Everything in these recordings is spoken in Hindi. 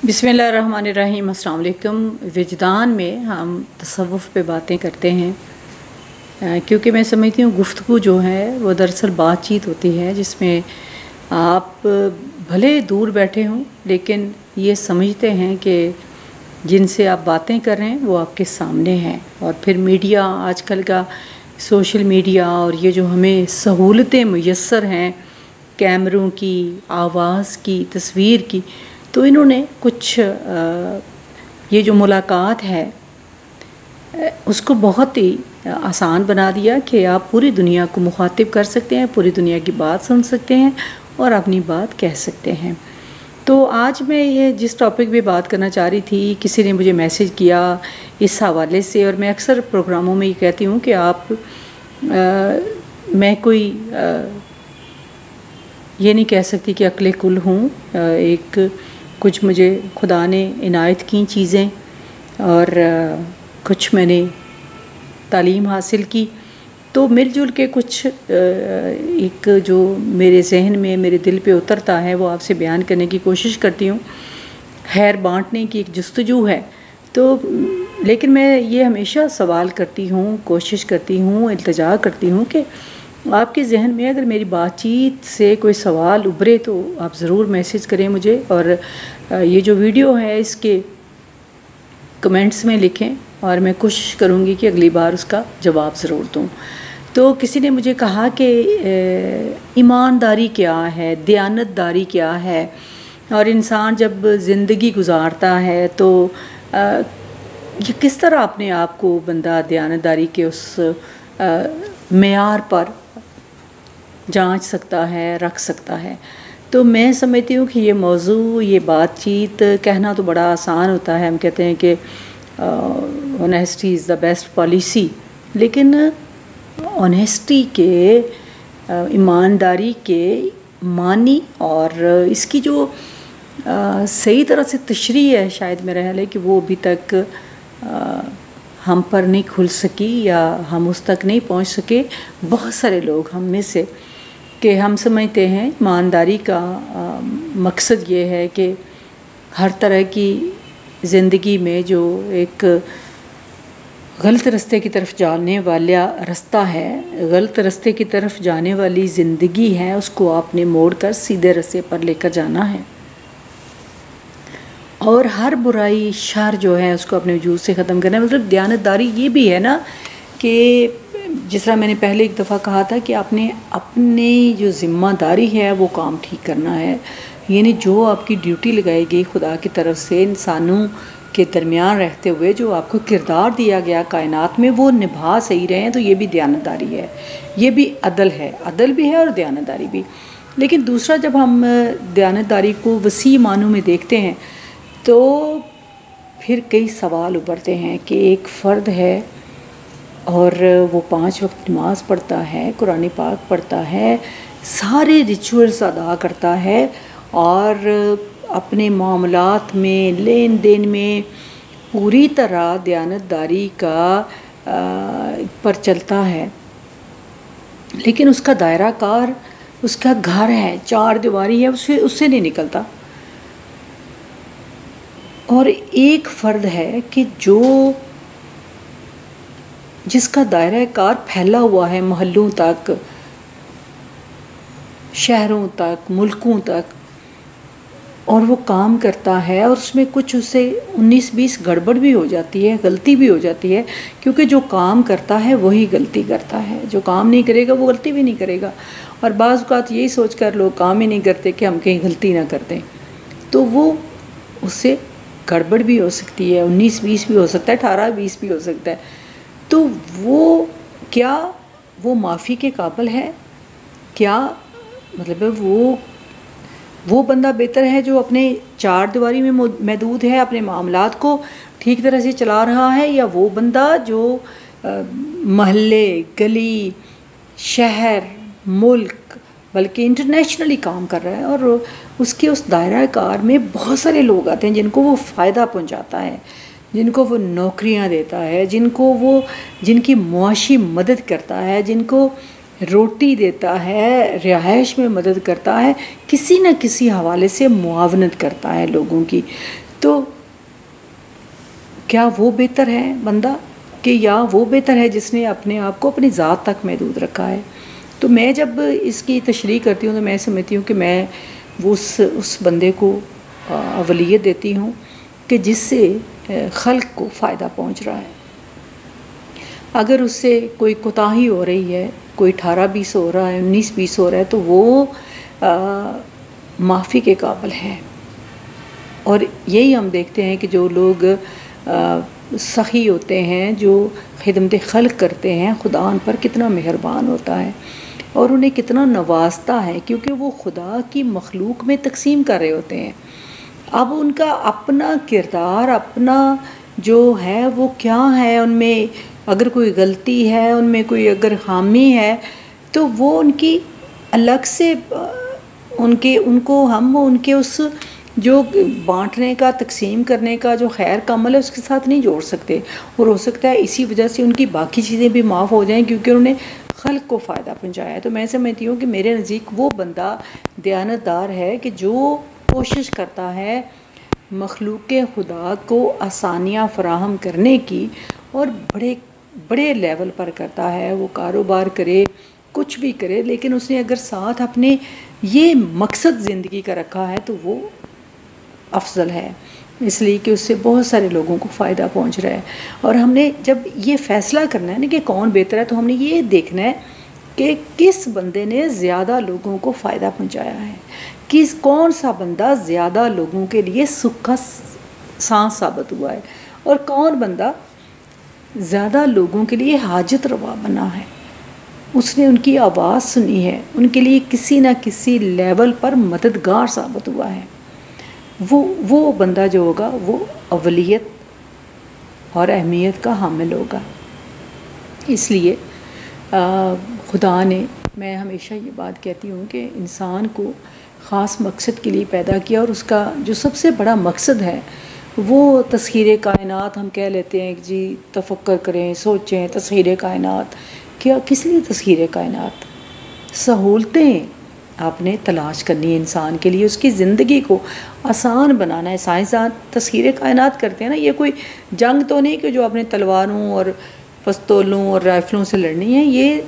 बिस्मिल्लाहिर्रहमानिर्रहीम। अस्सलाम वालेकुम। विजदान में हम तसव्वुफ़ पे बातें करते हैं क्योंकि मैं समझती हूँ गुफ्तगू जो है वो दरअसल बातचीत होती है जिसमें आप भले दूर बैठे हों लेकिन ये समझते हैं कि जिनसे आप बातें कर रहे हैं वो आपके सामने हैं। और फिर मीडिया आजकल का सोशल मीडिया और ये जो हमें सहूलतें मुयस्सर हैं कैमरों की, आवाज़ की, तस्वीर की, तो इन्होंने कुछ ये जो मुलाकात है उसको बहुत ही आसान बना दिया कि आप पूरी दुनिया को मुखातिब कर सकते हैं, पूरी दुनिया की बात सुन सकते हैं और अपनी बात कह सकते हैं। तो आज मैं ये जिस टॉपिक पे बात करना चाह रही थी, किसी ने मुझे मैसेज किया इस हवाले से, और मैं अक्सर प्रोग्रामों में ये कहती हूँ कि आप मैं कोई ये नहीं कह सकती कि अक्ल कुल हूँ। एक कुछ मुझे खुदा ने इनायत की चीज़ें और कुछ मैंने तालीम हासिल की, तो मिलजुल के कुछ एक जो मेरे जहन में मेरे दिल पे उतरता है वो आपसे बयान करने की कोशिश करती हूँ। खैर बांटने की एक जस्तजू है, तो लेकिन मैं ये हमेशा सवाल करती हूँ, कोशिश करती हूँ, इल्तिजा करती हूँ कि आपके जहन में अगर मेरी बातचीत से कोई सवाल उभरे तो आप ज़रूर मैसेज करें मुझे, और ये जो वीडियो है इसके कमेंट्स में लिखें और मैं कोशिश करूँगी कि अगली बार उसका जवाब ज़रूर दूँ। तो किसी ने मुझे कहा कि ईमानदारी क्या है, दयानतदारी क्या है, और इंसान जब ज़िंदगी गुजारता है तो ये किस तरह अपने आप को बंदा दयानतदारी के उस मेयार पर जांच सकता है, रख सकता है। तो मैं समझती हूँ कि ये मौजू, ये बातचीत कहना तो बड़ा आसान होता है, हम कहते हैं कि honesty is the best policy, लेकिन ऑनेस्टी के, ईमानदारी के मानी और इसकी जो सही तरह से तशरीह है, शायद मेरा ख्याल है कि वो अभी तक हम पर नहीं खुल सकी या हम उस तक नहीं पहुंच सके। बहुत सारे लोग हम में से कि हम समझते हैं ईमानदारी का मकसद ये है कि हर तरह की ज़िंदगी में जो एक गलत रास्ते की तरफ जाने वाला रास्ता है, गलत रास्ते की तरफ जाने वाली ज़िंदगी है, उसको आपने मोड़ कर सीधे रास्ते पर लेकर जाना है, और हर बुराई शर जो है उसको अपने वजूद से ख़त्म करना है। मतलब दयानतदारी ये भी है ना कि जिस तरह मैंने पहले एक दफ़ा कहा था कि आपने अपनी जो ज़िम्मेदारी है वो काम ठीक करना है, यानी जो आपकी ड्यूटी लगाई गई खुदा की तरफ से इंसानों के दरमियान रहते हुए जो आपको किरदार दिया गया कायनात में, वो निभा सही रहे हैं, तो ये भी दयानतदारी है, ये भी अदल है, अदल भी है और दयानतदारी भी। लेकिन दूसरा, जब हम दयानतदारी को वसी मानों में देखते हैं तो फिर कई सवाल उभरते हैं कि एक फ़र्द है और वो 5 वक्त नमाज़ पढ़ता है, कुरान पाक पढ़ता है, सारे रिचुअल्स अदा करता है और अपने मामलात में, लेन देन में पूरी तरह दयानतदारी का पर चलता है, लेकिन उसका दायरा कार, उसका घर है, 4 दीवारी है, उससे नहीं निकलता। और एक फ़र्द है कि जिसका दायरा कार फैला हुआ है महलों तक, शहरों तक, मुल्कों तक, और वो काम करता है और उसमें कुछ उससे 19-20 गड़बड़ भी हो जाती है, गलती भी हो जाती है, क्योंकि जो काम करता है वही गलती करता है, जो काम नहीं करेगा वो गलती भी नहीं करेगा। और बाज़ औक़ात यही सोचकर लोग काम ही नहीं करते कि हम कहीं गलती ना करते, तो वो उससे गड़बड़ भी हो सकती है, 19-20 भी हो सकता है, 18-20 भी हो सकता है। तो वो क्या वो माफ़ी के काबिल है? क्या मतलब है वो बंदा बेहतर है जो अपने 4 दीवारी में महदूद है, अपने मामलात को ठीक तरह से चला रहा है, या वो बंदा जो महल्ले, गली, शहर, मुल्क, बल्कि इंटरनेशनली काम कर रहा है और उसके उस दायरा कार में बहुत सारे लोग आते हैं जिनको वो फ़ायदा पहुंचाता है, जिनको वो नौकरियां देता है, जिनकी मुआशी मदद करता है, जिनको रोटी देता है, रिहाइश में मदद करता है, किसी न किसी हवाले से मुआवनत करता है लोगों की। तो क्या वो बेहतर है बंदा कि या वो बेहतर है जिसने अपने आप को अपनी ज़ात तक महदूद रखा है? तो मैं जब इसकी तशरीह करती हूँ तो मैं समझती हूँ कि मैं वो उस बंदे को अवलियत देती हूँ कि जिससे खल्क को फ़ायदा पहुँच रहा है। अगर उससे कोई कोताही हो रही है, कोई 18-20 हो रहा है, 19-20 हो रहा है, तो वो माफ़ी के काबिल है। और यही हम देखते हैं कि जो लोग सखी होते हैं, जो खिदमत खल्क करते हैं, खुदा उन पर कितना मेहरबान होता है और उन्हें कितना नवाजता है, क्योंकि वो खुदा की मखलूक में तकसीम कर रहे होते हैं। अब उनका अपना किरदार, अपना जो है वो क्या है, उनमें अगर कोई गलती है, उनमें कोई अगर खामी है, तो वो उनकी अलग से उनके उस जो बांटने का, तकसीम करने का जो खैर का अमल है उसके साथ नहीं जोड़ सकते। और हो सकता है इसी वजह से उनकी बाकी चीज़ें भी माफ़ हो जाएं, क्योंकि उन्होंने खल्क को फ़ायदा पहुँचाया है। तो मैं समझती हूँ कि मेरे नज़दीक वो बंदा दयानतदार है कि जो कोशिश करता है मखलूक खुदा को आसानियाँ फ़राहम करने की, और बड़े बड़े लेवल पर करता है। वो कारोबार करे, कुछ भी करे, लेकिन उसने अगर साथ अपने ये मकसद ज़िंदगी का रखा है तो वो अफजल है, इसलिए कि उससे बहुत सारे लोगों को फ़ायदा पहुंच रहा है। और हमने जब ये फ़ैसला करना है ना कि कौन बेहतर है, तो हमने ये देखना है कि किस बंदे ने ज़्यादा लोगों को फ़ायदा पहुंचाया है, कौन सा बंदा ज़्यादा लोगों के लिए सुख का सांस साबित हुआ है, और कौन बंदा ज़्यादा लोगों के लिए हाजत रवा बना है, उसने उनकी आवाज़ सुनी है, उनके लिए किसी न किसी लेवल पर मददगार साबित हुआ है। वो बंदा जो होगा वो अवलियत और अहमियत का हामिल होगा। इसलिए खुदा ने, मैं हमेशा ये बात कहती हूँ कि इंसान को ख़ास मकसद के लिए पैदा किया, और उसका जो सबसे बड़ा मकसद है वो तस्खीर कायनात। हम कह लेते हैं कि जी तफक्कर करें, सोचें, तस्खीर कायनात। क्या, किस लिए तस्खीर कायनात? सहूलतें आपने तलाश करनी है इंसान के लिए, उसकी ज़िंदगी को आसान बनाना है। साइंसदान तस्खीर कायनात करते हैं ना, ये कोई जंग तो नहीं कि जो आपने तलवारों और पिस्तौलों और राइफलों से लड़नी है, ये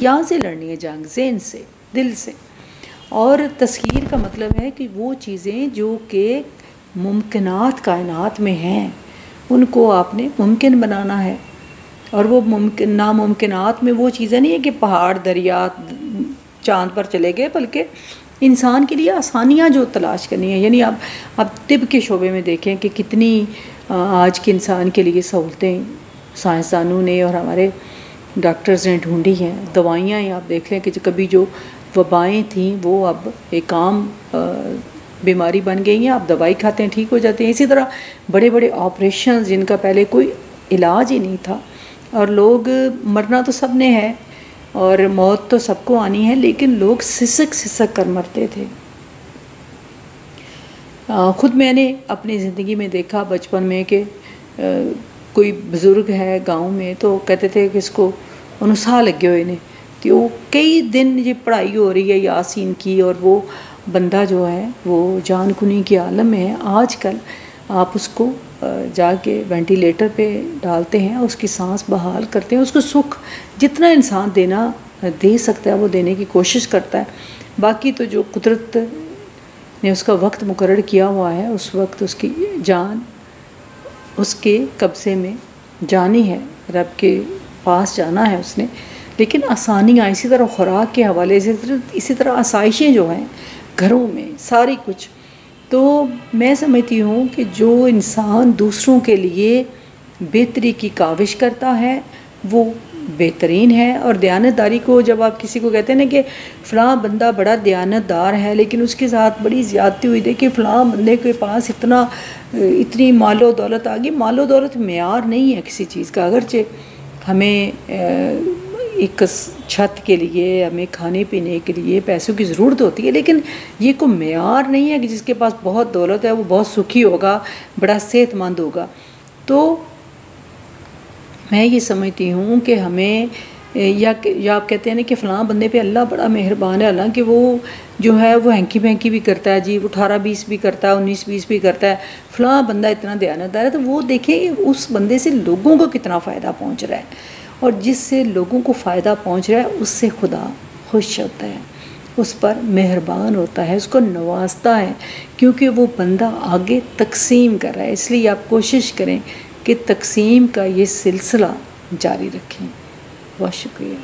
यहाँ से लड़नी है जंग, ज़हन से, दिल से। और तस्खीर का मतलब है कि वो चीज़ें जो कि मुमकिनात कायनात में हैं उनको आपने मुमकिन बनाना है। और वो नामुमकिनात में वो चीज़ें नहीं है कि पहाड़, दरिया, चाँद पर चले गए, बल्कि इंसान के लिए आसानियाँ जो तलाश करनी है। यानी आप तिब के शोबे में देखें कि कितनी आज के इंसान के लिए सहूलतें साइंसदानों ने और हमारे डॉक्टर्स ने ढूंढी हैं। दवाइयाँ ही आप देख लें कि कभी जो वबाएँ थीं वो अब एक आम बीमारी बन गई हैं, आप दवाई खाते हैं ठीक हो जाते हैं। इसी तरह बड़े बड़े ऑपरेशन जिनका पहले कोई इलाज ही नहीं था, और लोग मरना तो सब ने है और मौत तो सबको आनी है, लेकिन लोग सिसक कर मरते थे। ख़ुद मैंने अपनी ज़िंदगी में देखा बचपन में कि कोई बुज़ुर्ग है गांव में, तो कहते थे कि इसको अनुसाह लगे हुए ने, तो कई दिन ये पढ़ाई हो रही है यासीन की, और वो बंदा जो है वो जान कुनी के आलम में है। आजकल आप उसको जाके वेंटिलेटर पे डालते हैं, उसकी सांस बहाल करते हैं, उसको सुख जितना इंसान दे सकता है वो देने की कोशिश करता है। बाकी तो जो कुदरत ने उसका वक्त मुकर्रर किया हुआ है, उस वक्त उसकी जान उसके कब्ज़े में जानी है, रब के पास जाना है उसने। लेकिन आसानियाँ, इसी तरह खुराक के हवाले से, इसी तरह आसाइशें जो हैं घरों में, सारी कुछ, तो मैं समझती हूँ कि जो इंसान दूसरों के लिए बेहतरी की काविश करता है वो बेहतरीन है। और दयानतदारी को, जब आप किसी को कहते हैं ना कि फ़लाँ बंदा बड़ा दयानतदार है, लेकिन उसके साथ बड़ी ज़्यादती हुई, देखिए फ़लाँ बंदे के पास इतनी मालो दौलत आ गई। मालो दौलत मेयार नहीं है किसी चीज़ का। अगरचे हमें एक छत के लिए, हमें खाने पीने के लिए पैसों की ज़रूरत होती है, लेकिन ये कोई मेयार नहीं है कि जिसके पास बहुत दौलत है वो बहुत सुखी होगा, बड़ा सेहतमंद होगा। तो मैं ये समझती हूँ कि हमें या आप कहते हैं ना कि फ़लाँ बंदे पे अल्लाह बड़ा मेहरबान है, हालांकि वो जो है वो हैंकी पैंकी भी करता है जी, 18-20 भी करता है, 19-20 भी करता है, फ़लाँ बंदा इतना दयानतदार है, तो वो देखें उस बंदे से लोगों को कितना फ़ायदा पहुँच रहा है, और जिससे लोगों को फ़ायदा पहुँच रहा है उससे खुदा खुश होता है, उस पर मेहरबान होता है, उसको नवाजता है, क्योंकि वो बंदा आगे तकसीम कर रहा है। इसलिए आप कोशिश करें कि तकसीम का ये सिलसिला जारी रखें। बहुत शुक्रिया।